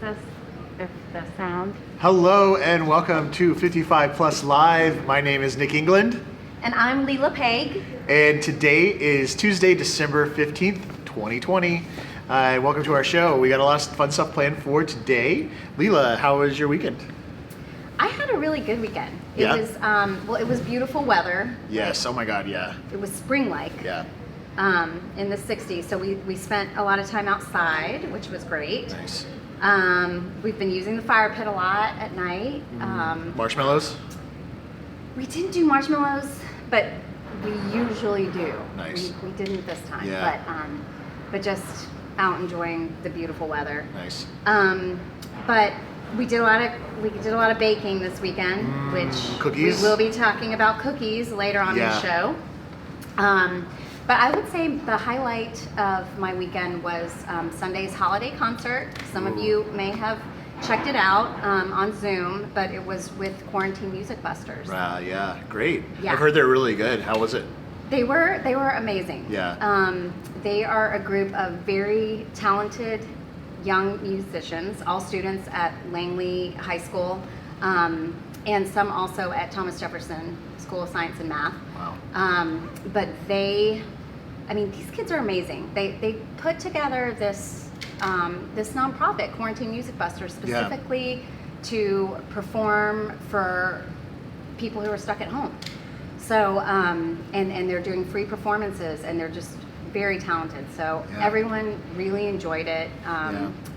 this, if the sound. Hello and welcome to 55 Plus Live. My name is Nick England. And I'm Leela Peg. And today is Tuesday, December 15th, 2020. Welcome to our show. We got a lot of fun stuff planned for today. Leela, how was your weekend? I had a really good weekend. Yeah? It was, it was beautiful weather. Yes, oh my God, yeah. It was spring-like. Yeah. In the 60s. So we spent a lot of time outside, which was great. Nice. We've been using the fire pit a lot at night. Marshmallows? We didn't do marshmallows, but we usually do. Nice. We didn't this time, Yeah. but just out enjoying the beautiful weather. Nice. But we did a lot of baking this weekend, which cookies? we will be talking about cookies later on in the show. But I would say the highlight of my weekend was Sunday's holiday concert. Some of you may have checked it out on Zoom, but it was with Quarantine Music Busters. Yeah, great. Yeah. I've heard they're really good. How was it? They were amazing. Yeah. They are a group of very talented young musicians, all students at Langley High School, and some also at Thomas Jefferson School of Science and Math. Wow. But these kids are amazing. They put together this nonprofit, Quarantine Music Busters, specifically to perform for people who are stuck at home. So, and they're doing free performances, and they're just very talented. So everyone really enjoyed it.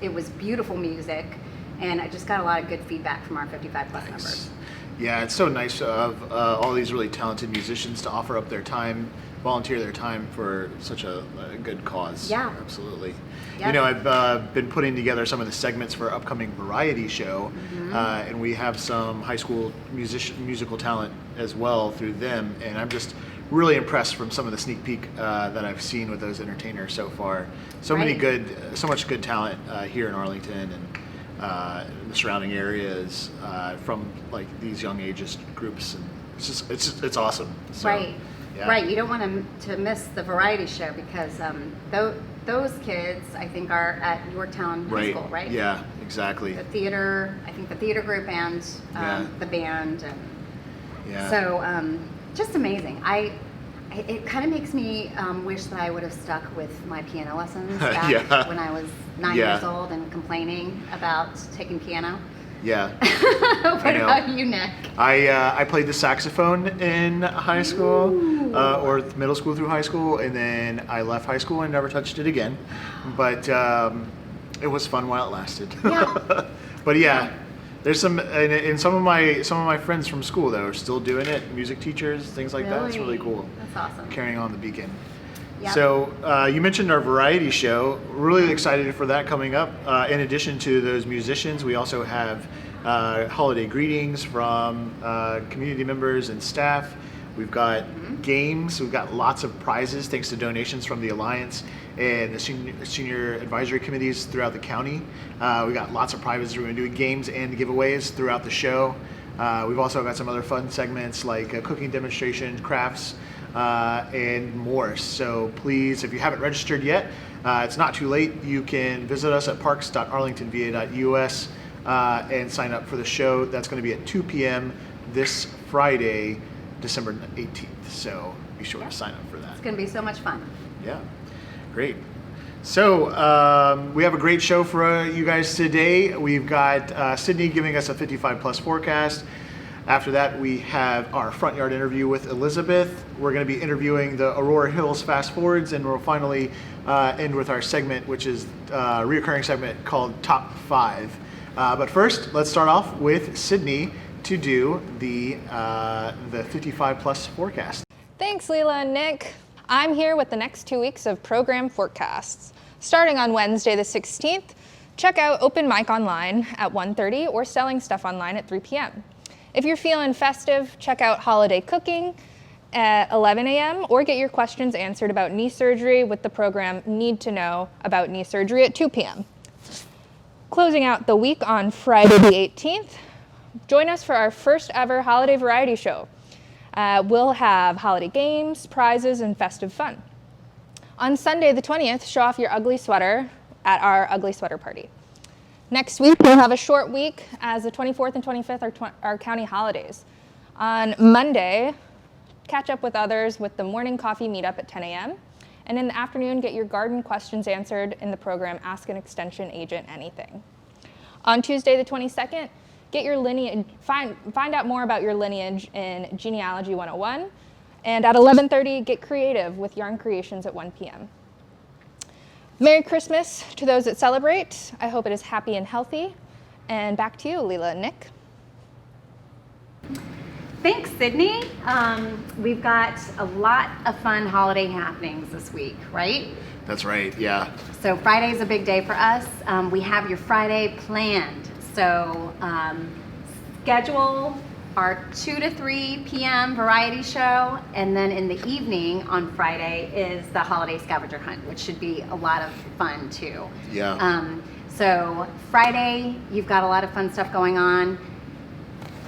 It was beautiful music, and I just got a lot of good feedback from our 55 Plus members. Yeah, it's so nice of all these really talented musicians to offer up their time, volunteer their time for such a good cause. Yeah. Absolutely. Yep. You know, I've been putting together some of the segments for our upcoming variety show, and we have some high school musical talent as well through them, and I'm just really impressed from some of the sneak peek that I've seen with those entertainers so far. So much good talent here in Arlington and the surrounding areas from like these young ages groups, and it's awesome. So, Right. Yeah. Right. You don't want to miss the variety show because those kids, I think, are at Yorktown High School, right? Yeah, exactly. The theater group and the band, and so just amazing. It kind of makes me wish that I would have stuck with my piano lessons back when I was 9 years old and complaining about taking piano. Yeah. What about you, Nick? I played the saxophone in high school, or middle school through high school, and then I left high school and never touched it again. But it was fun while it lasted. Yeah. But there's some of my friends from school though are still doing it. Music teachers, things like that. It's really cool. That's awesome. Carrying on the beacon. Yep. So you mentioned our variety show. Really excited for that coming up. In addition to those musicians, we also have holiday greetings from community members and staff. We've got games. We've got lots of prizes thanks to donations from the Alliance and the senior advisory committees throughout the county. We got lots of prizes. We're going to do games and giveaways throughout the show. We've also got some other fun segments like cooking demonstrations, crafts, and more. So please, if you haven't registered yet, it's not too late. You can visit us at parks.arlingtonva.us and sign up for the show. That's going to be at 2 p.m. this Friday, December 18th. So be sure to sign up for that. It's going to be so much fun. Yeah, great. So we have a great show for you guys today. We've got Sydney giving us a 55 plus forecast. After that, we have our front yard interview with Elizabeth. We're going to be interviewing the Aurora Hills Fast Forwards, and we'll finally end with our segment, which is a reoccurring segment called Top 5. But first, let's start off with Sydney to do the 55 plus forecast. Thanks, Leela and Nick. I'm here with the next 2 weeks of program forecasts. Starting on Wednesday the 16th, check out Open Mic Online at 1:30 or Selling Stuff Online at 3 p.m. If you're feeling festive, check out Holiday Cooking at 11 a.m. or get your questions answered about knee surgery with the program Need to Know About Knee Surgery at 2 p.m. Closing out the week on Friday the 18th, join us for our first ever holiday variety show. We'll have holiday games, prizes, and festive fun. On Sunday the 20th, show off your ugly sweater at our ugly sweater party. Next week, we'll have a short week as the 24th and 25th are county holidays. On Monday, catch up with others with the morning coffee meetup at 10 a.m. And in the afternoon, get your garden questions answered in the program Ask an Extension Agent Anything. On Tuesday, the 22nd, get your lineage, find out more about your lineage in Genealogy 101. And at 11:30, get creative with yarn creations at 1 p.m. Merry Christmas to those that celebrate. I hope it is happy and healthy. And back to you, Leela and Nick. Thanks, Sydney. We've got a lot of fun holiday happenings this week, right? That's right, yeah. So Friday is a big day for us. We have your Friday planned. So schedule our 2 to 3 p.m. variety show, and then in the evening on Friday is the holiday scavenger hunt, which should be a lot of fun too. Yeah. So Friday, you've got a lot of fun stuff going on.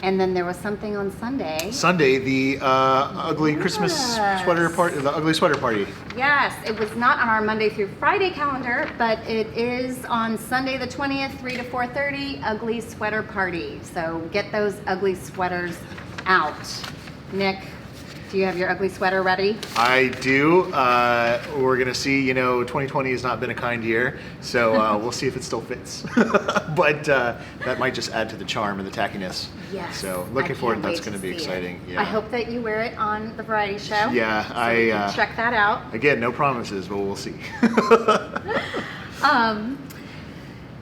And then there was something on Sunday. Sunday, the ugly Christmas sweater party, the ugly sweater party. Yes, it was not on our Monday through Friday calendar, but it is on Sunday the 20th, 3 to 4:30, ugly sweater party. So get those ugly sweaters out. Nick, do you have your ugly sweater ready? I do. We're gonna see. 2020 has not been a kind year, so we'll see if it still fits. But that might just add to the charm and the tackiness. Yes. So looking forward, that's going to be exciting. Yeah. I hope that you wear it on the variety show. Yeah, so we can check that out. Again, no promises, but we'll see.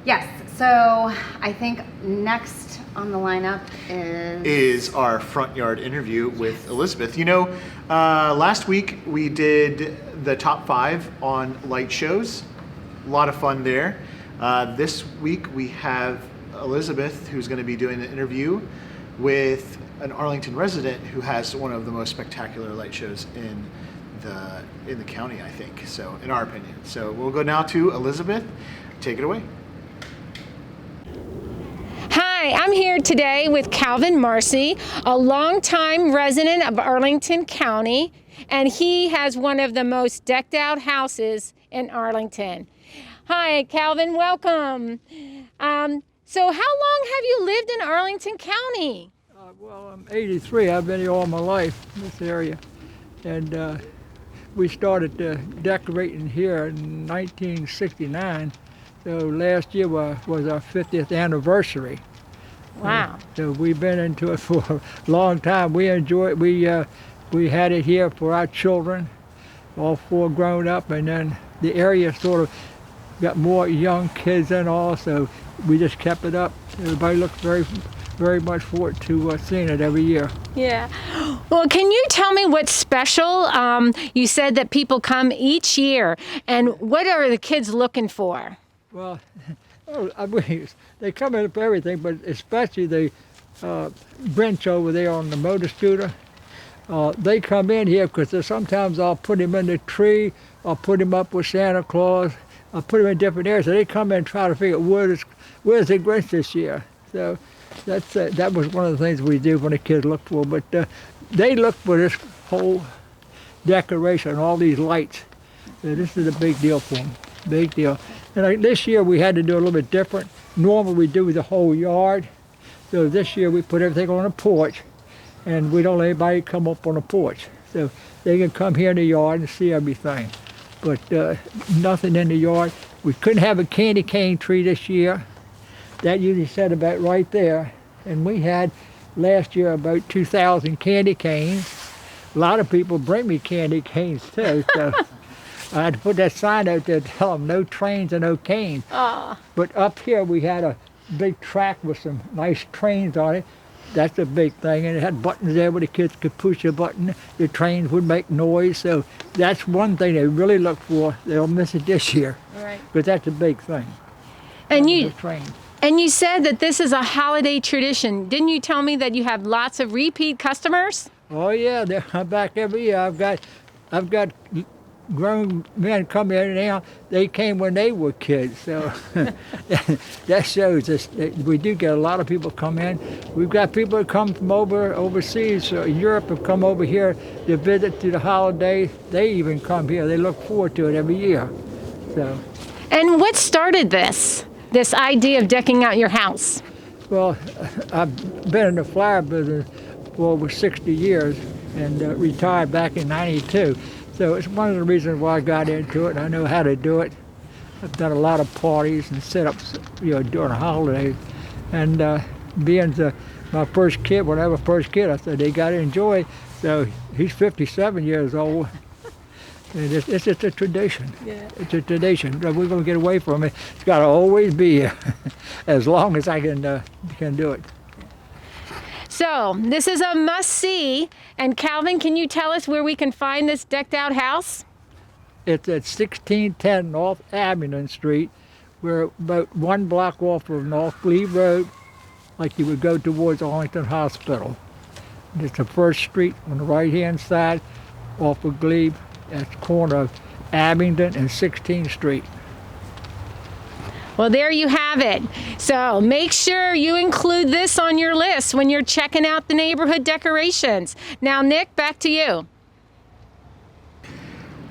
Yes. So I think next on the lineup is our front yard interview with Elizabeth. Last week we did the top 5 on light shows. A lot of fun there. This week we have Elizabeth, who's going to be doing an interview with an Arlington resident who has one of the most spectacular light shows in the county, I think. So, in our opinion. So we'll go now to Elizabeth. Take it away. Hi, I'm here today with Calvin Marcy, a longtime resident of Arlington County, and he has one of the most decked out houses in Arlington. Hi, Calvin, welcome. So how long have you lived in Arlington County? Well, I'm 83. I've been here all my life in this area. And we started decorating here in 1969. So last year was our 50th anniversary. Wow. So we've been into it for a long time. We enjoy it. We had it here for our children, all 4 grown up, and then the area sort of got more young kids and all, so we just kept it up. Everybody looks very, very much forward to seeing it every year. Yeah. Well, can you tell me what's special? You said that people come each year, and what are the kids looking for? Well, they come in for everything, but especially the Grinch over there on the motor scooter. They come in here because sometimes I'll put him in the tree, I'll put him up with Santa Claus, I'll put them in different areas. So they come in and try to figure out where's the Grinch this year. So that was one of the things we do when the kids look for. But they look for this whole decoration, all these lights. So this is a big deal for them, big deal. And this year we had to do a little bit different. Normally we do the whole yard. So this year we put everything on a porch, and we don't let anybody come up on the porch. So they can come here in the yard and see everything. But nothing in the yard. We couldn't have a candy cane tree this year. That usually set about right there. And we had last year about 2,000 candy canes. A lot of people bring me candy canes too. So I had to put that sign out there to tell them no trains and no canes. But up here we had a big track with some nice trains on it. That's a big thing, and it had buttons there where the kids could push a button. The trains would make noise, so that's one thing they really look for. They'll miss it this year, Right. but that's a big thing. And The trains. you said that this is a holiday tradition. Didn't you tell me that you have lots of repeat customers? Oh yeah, I'm back every year. I've got grown men come in now. They came when they were kids, so that shows us that we do get a lot of people come in. We've got people that come from overseas. Europe have come over here to visit to the holiday. They even come here. They look forward to it every year. So. And what started this? this idea of decking out your house? Well, I've been in the flower business for over 60 years and retired back in '92. So it's one of the reasons why I got into it. I know how to do it. I've done a lot of parties and setups, during the holidays. And being my first kid, when I was first kid, I said they got to enjoy it. So he's 57 years old. And it's just a tradition. Yeah. It's a tradition. We're going to get away from it. It's got to always be here, as long as I can do it. So this is a must-see. And Calvin, can you tell us where we can find this decked-out house? It's at 1610 North Abingdon Street. We're about 1 block off of North Glebe Road, like you would go towards Arlington Hospital. It's the first street on the right-hand side off of Glebe. At the corner of Abingdon and 16th Street. Well, there you have it. So make sure you include this on your list when you're checking out the neighborhood decorations. Now, Nick, back to you.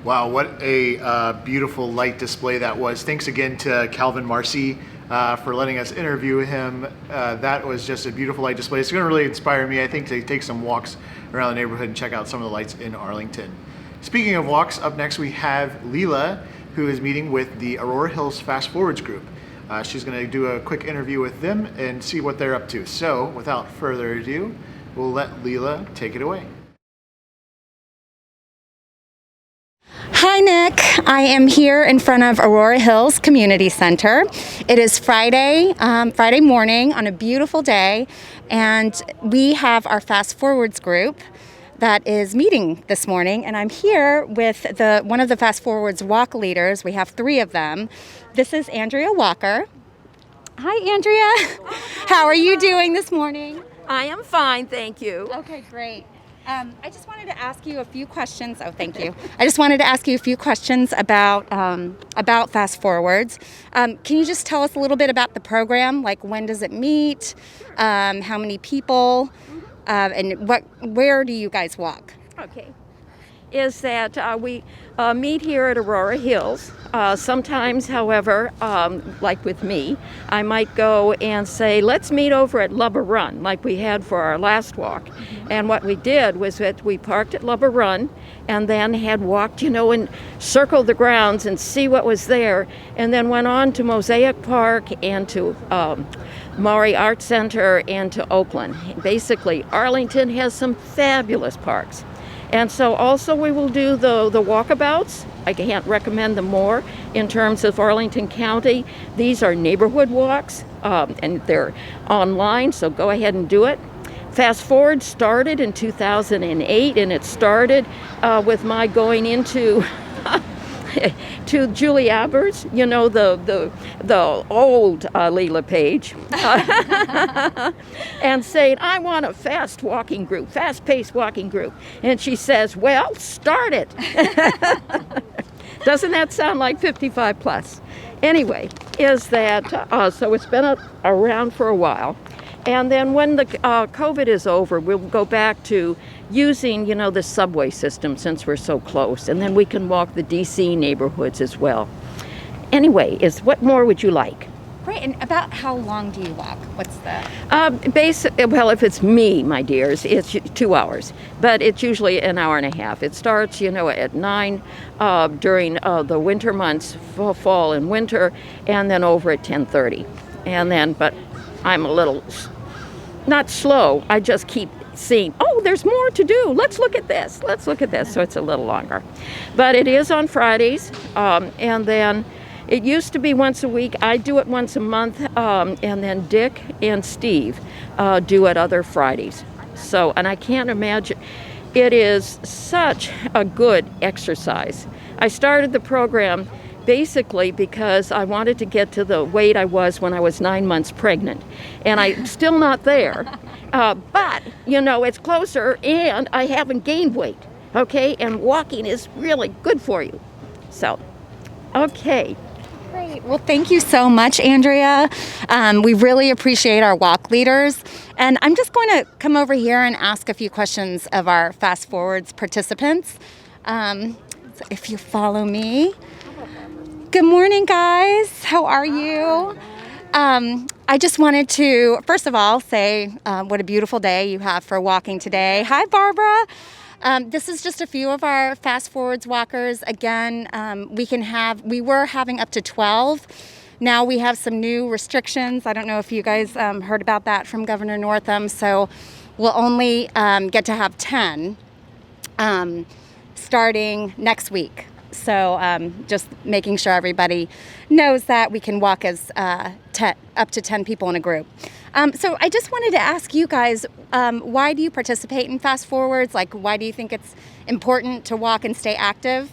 Wow, what a beautiful light display that was. Thanks again to Calvin Marcy for letting us interview him. That was just a beautiful light display. It's going to really inspire me, I think, to take some walks around the neighborhood and check out some of the lights in Arlington. Speaking of walks, up next we have Leela, who is meeting with the Aurora Hills Fast Forwards group. She's going to do a quick interview with them and see what they're up to. So, without further ado, we'll let Leela take it away. Hi, Nick. I am here in front of Aurora Hills Community Center. It is Friday morning on a beautiful day, and we have our Fast Forwards group that is meeting this morning, and I'm here with one of the Fast Forwards walk leaders. We have 3 of them. This is Andrea Walker. Hi, Andrea. How are you doing this morning? I am fine, thank you. Okay, great. I just wanted to ask you a few questions. Oh, thank you. I just wanted to ask you a few questions about Fast Forwards. Can you just tell us a little bit about the program? Like, when does it meet? How many people? And where do you guys walk? Okay. Is that we meet here at Aurora Hills. Sometimes, however, like with me, I might go and say, let's meet over at Lubber Run, like we had for our last walk. Mm-hmm. And what we did was that we parked at Lubber Run and then had walked, and circled the grounds and see what was there, and then went on to Mosaic Park and to Maury Art Center and to Oakland. Basically, Arlington has some fabulous parks. And so also we will do the walkabouts. I can't recommend them more in terms of Arlington County. These are neighborhood walks, and they're online, so go ahead and do it. Fast Forward started in 2008, and it started with my going into to Julie Aberts, the old Leela Page, and saying, I want a fast-paced walking group. And she says, well, start it. Doesn't that sound like 55 plus? Anyway, is that, so it's been around for a while. And then when the COVID is over, we'll go back to using, the subway system since we're so close. And then we can walk the DC neighborhoods as well. Anyway, what more would you like? Great. And about how long do you walk? What's the? Well, if it's me, my dears, it's 2 hours. But it's usually an hour and a half. It starts, at 9 during the winter months, fall and winter, and then over at 10:30. And then, but I'm a little, not slow, I just keep seeing, there's more to do. Let's look at this. So it's a little longer. But it is on Fridays, and then it used to be once a week. I do it once a month, and then Dick and Steve do it other Fridays. So, and I can't imagine, it is such a good exercise. I started the program basically because I wanted to get to the weight I was when I was 9 months pregnant. And I'm still not there. But, it's closer, and I haven't gained weight, okay? And walking is really good for you. So, okay. Great. Well, thank you so much, Andrea. We really appreciate our walk leaders. And I'm just going to come over here and ask a few questions of our Fast Forwards participants. So if you follow me. Good morning, guys. How are you? I just wanted to, first of all, say what a beautiful day you have for walking today. Hi, Barbara. This is just a few of our Fast Forwards walkers. Again, we were having up to 12. Now we have some new restrictions. I don't know if you guys heard about that from Governor Northam. So we'll only get to have 10 starting next week. So just making sure everybody knows that we can walk as up to 10 people in a group. So I just wanted to ask you guys, why do you participate in Fast Forwards? Like, why do you think it's important to walk and stay active?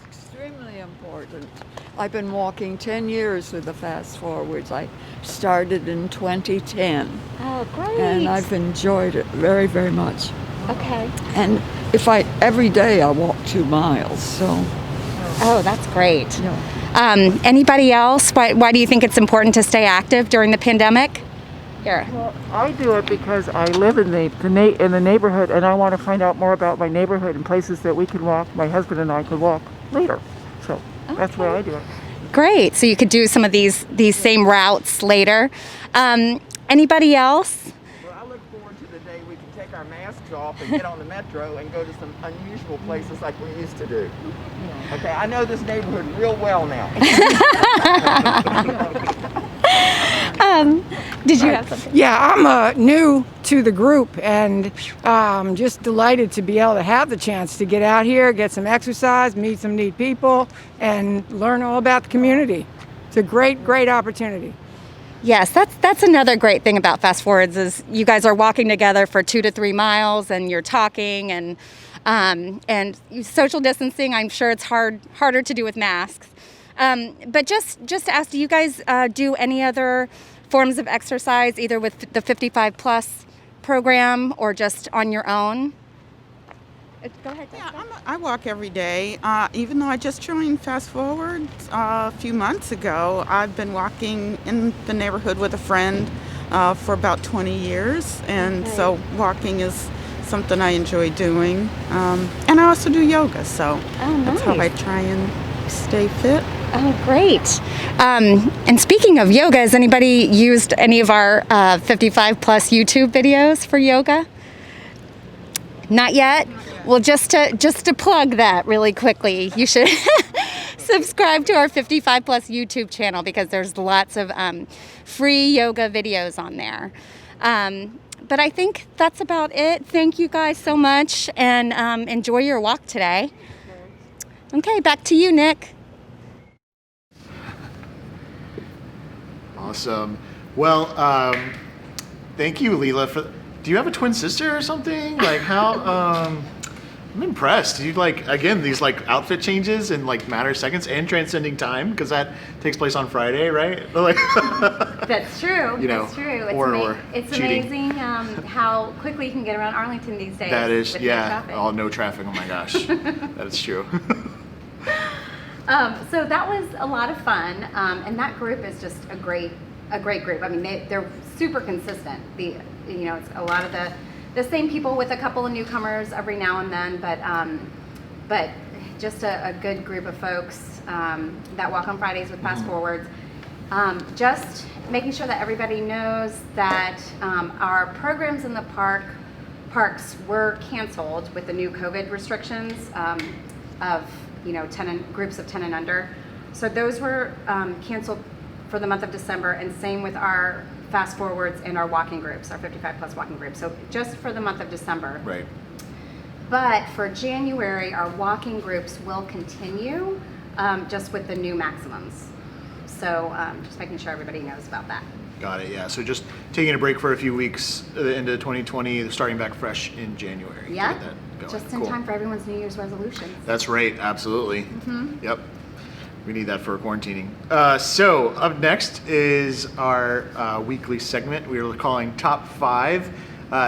Extremely important. I've been walking 10 years with the Fast Forwards. I started in 2010. Oh, great. And I've enjoyed it very, very much. Okay. And every day I walk 2 miles, so. Oh, that's great. Yeah. Anybody else? Why do you think it's important to stay active during the pandemic? Here. Well, I do it because I live in the neighborhood, and I want to find out more about my neighborhood and places that we can walk. My husband and I could walk later, so that's why I do it. Great. So you could do some of these same routes later. Anybody else? Well, I look forward to the day we can take our masks off and get on the metro and go to some unusual places like we used to do. Okay, I know this neighborhood real well now. Did you have something? Yeah, I'm new to the group and just delighted to be able to have the chance to get out here, get some exercise, meet some neat people, and learn all about the community. It's a great, great opportunity. Yes, that's another great thing about Fast Forwards is you guys are walking together for 2 to 3 miles and you're talking and social distancing. I'm sure it's harder to do with masks. But just to ask, do you guys do any other forms of exercise, either with the 55 plus program or just on your own? Go ahead. Yeah, I walk every day. Even though I just joined Fast Forward a few months ago, I've been walking in the neighborhood with a friend for about 20 years. And so walking is something I enjoy doing. And I also do yoga, so that's how I try and stay fit. Oh, great. And speaking of yoga, has anybody used any of our 55 plus YouTube videos for yoga? Not yet? Well, just to plug that really quickly, you should subscribe to our 55 plus YouTube channel because there's lots of free yoga videos on there. But I think that's about it. Thank you guys so much and enjoy your walk today. Okay, back to you, Nick. Awesome. Well, thank you, Leela. Do you have a twin sister or something? Like how? I'm impressed. You these outfit changes in matter of seconds and transcending time because that takes place on Friday, right? That's true. That's true. It's cheating. amazing how quickly you can get around Arlington these days. That is, with yeah. no traffic. No traffic. Oh my gosh, that is true. So that was a lot of fun, and that group is just a great group. I mean, they're super consistent. It's a lot of the same people with a couple of newcomers every now and then, but just a good group of folks that walk on Fridays with Fast Forwards. Just making sure that everybody knows that our programs in the parks were canceled with the new COVID restrictions of 10 groups of 10 and under. So those were canceled for the month of December, and same with our Fast Forwards and our walking groups, our 55 plus walking groups. So just for the month of December. Right. But for January, our walking groups will continue just with the new maximums. So just making sure everybody knows about that. Got it. Yeah. So just taking a break for a few weeks into 2020, starting back fresh in January. Yeah. To get that going. Just in time for everyone's New Year's resolutions. That's right. Absolutely. Yep. We need that for quarantining. So up next is our weekly segment we are calling Top 5.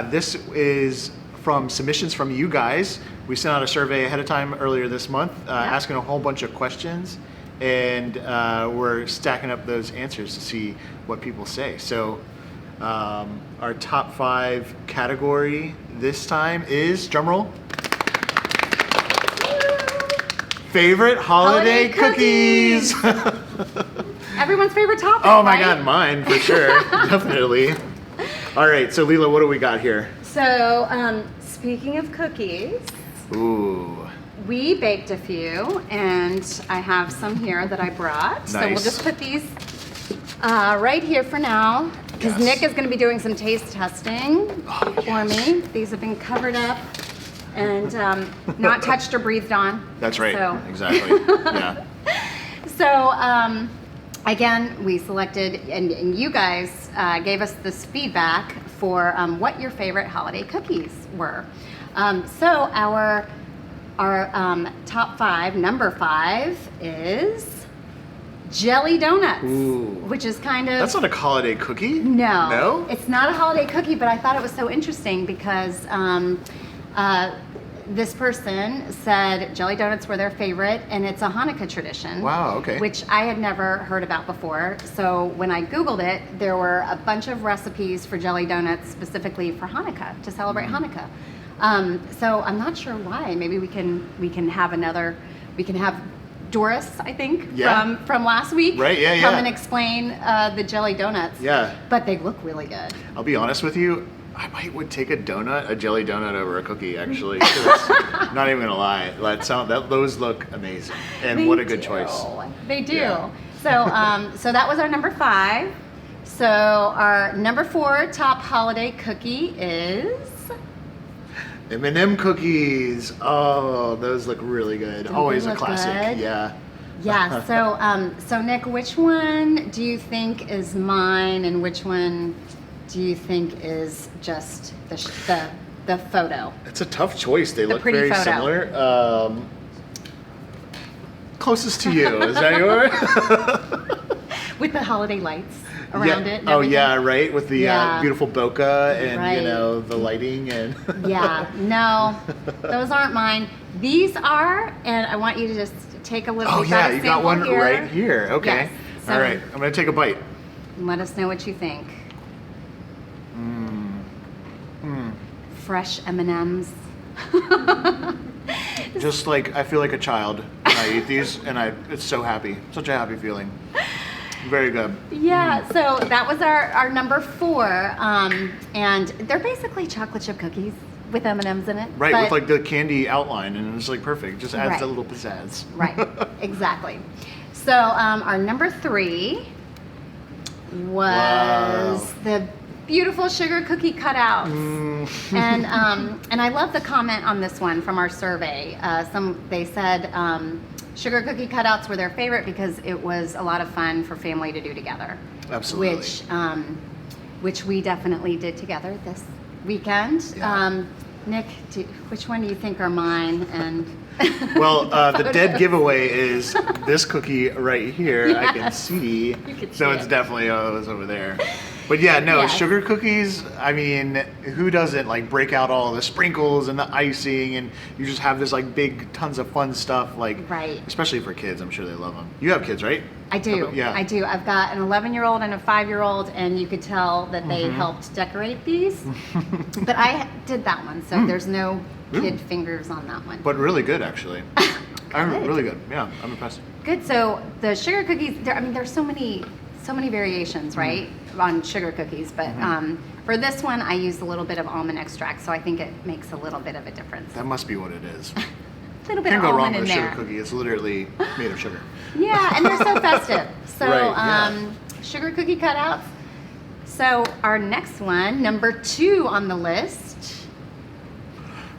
This is from submissions from you guys. We sent out a survey ahead of time earlier this month asking a whole bunch of questions, and we're stacking up those answers to see what people say. So our top 5 category this time is, drumroll, favorite holiday cookies. Everyone's favorite topic. Oh my right? God, mine for sure, definitely. All right, so Leela, what do we got here? So, speaking of cookies, Ooh, we baked a few, and I have some here that I brought. So we'll Nice. just put these right here for now, because Yes. Nick is going to be doing some taste testing for me. These have been covered up and not touched or breathed on. that's right. So, Exactly. Yeah. so again, we selected, and you guys gave us this feedback for what your favorite holiday cookies were. So our top 5, number 5 is jelly donuts, Ooh. which is kind of That's not a holiday cookie. no, No? it's not a holiday cookie, but I thought it was so interesting because this person said jelly donuts were their favorite, and it's a Hanukkah tradition. Wow, okay. Which I had never heard about before. So when I Googled it, there were a bunch of recipes for jelly donuts specifically for Hanukkah, to celebrate Hanukkah. So I'm not sure why. Maybe we can have Doris, I think, Yeah. from last week, Right, yeah, come yeah. and explain the jelly donuts. Yeah. But they look really good. I'll be honest with you. I would take a jelly donut over a cookie, actually. 'Cause not even gonna lie. Those look amazing, and They what a good do. choice. They do. Yeah. So that was our number 5. So our number 4 top holiday cookie is M&M cookies. Oh, those look really good. they Always a look classic. good? Yeah. yeah. So Nick, which one do you think is mine, and which one do you think is just the photo? It's a tough choice. They look pretty very photo. similar. Closest to you. Is that yours? With the holiday lights around it. And Oh everything? yeah, right. With the Yeah. beautiful bokeh and Right. the lighting and. Yeah, no, those aren't mine. These are, and I want you to just take a little. Oh we've yeah, a you got sample one here. right here. Okay. Yes, so- All right. I'm gonna take a bite. Let us know what you think. Fresh M&Ms. Just like I feel like a child when I eat these, and it's so happy. Such a happy feeling. Very good. Yeah, so that was our number 4, and they're basically chocolate chip cookies with M&Ms in it. Right, but- with like the candy outline, and it's like perfect. Just adds Right. a little pizzazz. Right, exactly. So our number 3 was the beautiful sugar cookie cutouts. And I love the comment on this one from our survey. They said sugar cookie cutouts were their favorite because it was a lot of fun for family to do together. Absolutely. Which we definitely did together this weekend. Yeah. Nick, which one do you think are mine? And Well, the dead giveaway is this cookie right here. I can see. can So see it's it. definitely those over there. But yeah, no, Yes. sugar cookies, I mean, who doesn't like break out all the sprinkles and the icing, and you just have this like big tons of fun stuff, like Right. especially for kids. I'm sure they love them. You have kids, right? I do. Yeah. I do. I've got an 11-year-old and a 5-year-old, and you could tell that they Mm-hmm. helped decorate these. But I did that one, so there's no kid fingers on that one. But really good, actually. I'm Good. really good. Yeah, I'm impressed. Good. So the sugar cookies, there's so many variations, right, on sugar cookies. But for this one, I used a little bit of almond extract, so I think it makes a little bit of a difference. That must be what it is. A little bit Can't of go wrong almond with a in sugar there. cookie. It's literally made of sugar. Yeah, and they're so festive. So Right, yeah. sugar cookie cutouts. So our next one, number 2 on the list.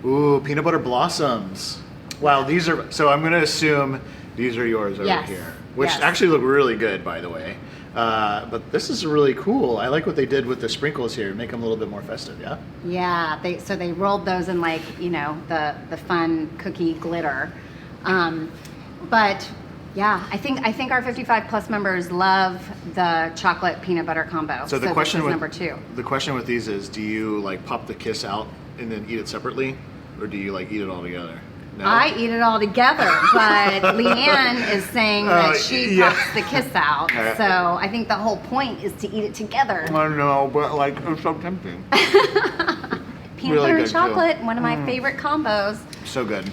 Ooh, peanut butter blossoms. Wow, these are, so I'm going to assume these are yours over Yes, here, which yes. actually look really good, by the way. But this is really cool. I like what they did with the sprinkles here, make them a little bit more festive, yeah? Yeah, they rolled those in like, the fun cookie glitter. But yeah, I think our 55 plus members love the chocolate peanut butter combo. So the this question is with number 2. The question with these is, do you like pop the kiss out and then eat it separately, or do you like eat it all together? No? I eat it all together, but Leanne is saying that she yeah. pops the kiss out. Yeah. So I think the whole point is to eat it together. I don't know, but like it's so tempting. Peanut Really butter good, and too. chocolate, one of my favorite combos. So good.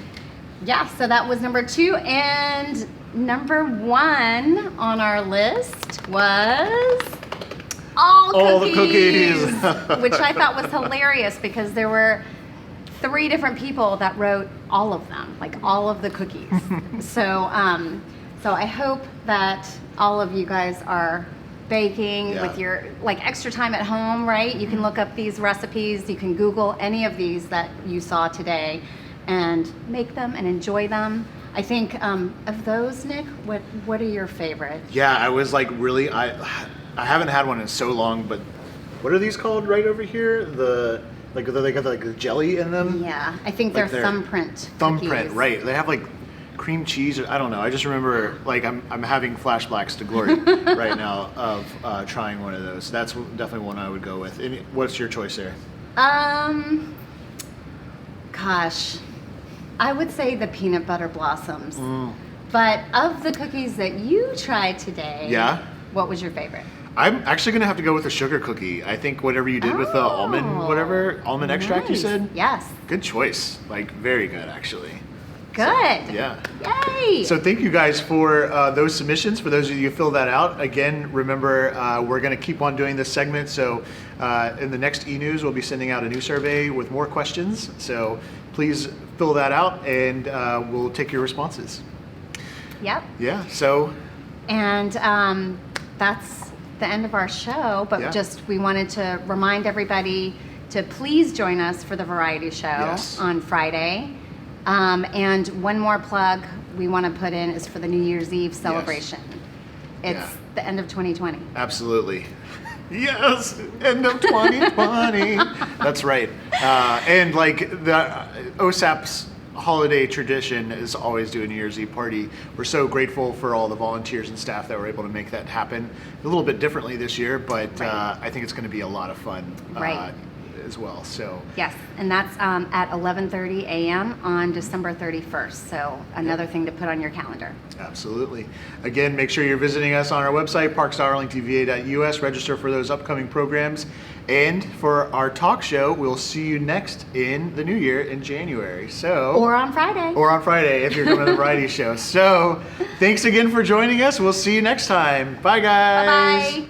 Yeah, so that was number 2. And Number 1 on our list was all the cookies, cookies. which I thought was hilarious because there were 3 different people that wrote all of them, like all of the cookies. So I hope that all of you guys are baking with your extra time at home, right? You can look up these recipes. You can Google any of these that you saw today and make them and enjoy them. I think of those, Nick, what are your favorites? Yeah, I was like really, I haven't had one in so long, but what are these called right over here? They got the jelly in them. Yeah, I think they're thumbprint. Thumbprint, cookies. right? They have like cream cheese, or I don't know. I just remember like I'm having flashbacks to glory right now of trying one of those. That's definitely one I would go with. What's your choice there? Gosh, I would say the peanut butter blossoms. But of the cookies that you tried today, what was your favorite? I'm actually gonna have to go with the sugar cookie. I think whatever you did with the almond extract you said. Yes. Good choice. Like very good actually. Good. So, yeah. Yay. So thank you guys for those submissions. For those of you who filled that out, again, remember we're going to keep on doing this segment. So in the next e-news, we'll be sending out a new survey with more questions. So please fill that out, and we'll take your responses. Yep. Yeah. So. And that's the end of our show. But we wanted to remind everybody to please join us for the variety show on Friday. And one more plug we want to put in is for the New Year's Eve celebration. It's the end of 2020. Absolutely. Yes, end of 2020. That's right. And like the OSAP's holiday tradition is always do a New Year's Eve party. We're so grateful for all the volunteers and staff that were able to make that happen. A little bit differently this year, but I think it's going to be a lot of fun. As well. So yes, and that's at 11:30 a.m. on December 31st. So another thing to put on your calendar. Absolutely. Again, make sure you're visiting us on our website, parks.arlingtonva.us. Register for those upcoming programs. And for our talk show, we'll see you next in the new year in January. Or on Friday. If you're coming to the variety show. So thanks again for joining us. We'll see you next time. Bye, guys. Bye-bye.